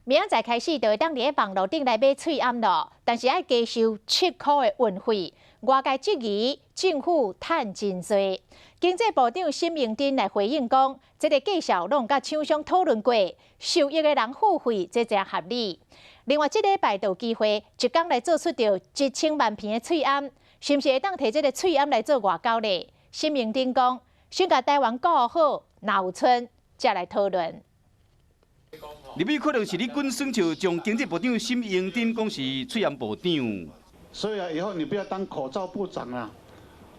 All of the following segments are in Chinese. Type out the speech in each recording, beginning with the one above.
明仔载开始就会当伫网络顶来买喙罨咯，但是爱加收7块的运费。外界质疑政府趁真多。经济部长沈明珍来回应讲，这个计数拢甲厂商讨论过，受益的人付费这真合理。另外，这礼拜就有机会一天来做出着1000万片的喙罨，是毋是会当摕这个喙罨来做外交呢？沈明珍讲，先甲台湾顾好，若有村才来讨论。入面可能是你滚算笑将经济部长沈荣珍讲是喙罨部长。所以啊，以后你不要当口罩部长啦。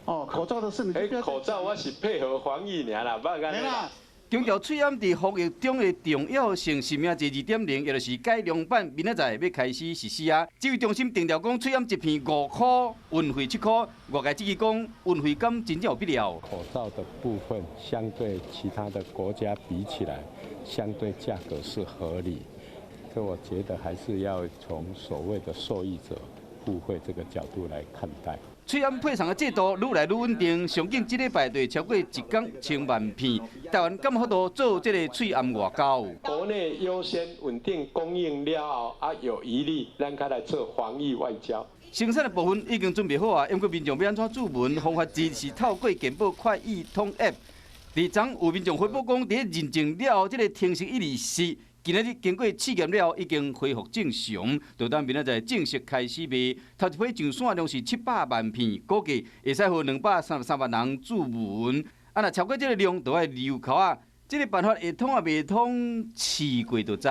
哦，口罩的事你就不要。口罩我是配合防疫尔啦，不然安尼啦。强调喙罨伫防疫中的重要性，是名字2.0，也就是改良版，明仔载要开始实施啊。指挥中心定调讲，喙罨一片5块，运费7块。外界质疑讲，运费敢真正有必要？口罩的部分，相对其他的国家比起来，相对价格是合理。可我觉得还是要从所谓的受益者付费这个角度来看待。喙罨配送的制度愈来愈稳定，上近这礼拜就超过1天1000万片。台湾敢有法度做这个喙罨外交？国内优先稳定供应了后，有疑虑，咱开来做防疫外交。生产的部分已经准备好啊，不过民众要安怎注文？方法之是透过健保快易通 App。伫昨有民众回报讲，伫认证了后，这个停息124。今日经过试验了，已经恢复正常，就当明仔载正式开始卖。头一批上线量是700万片，估计会使互233万人注文。若超过这个量，就要留口啊。这个办法会通啊，袂通，试过就知。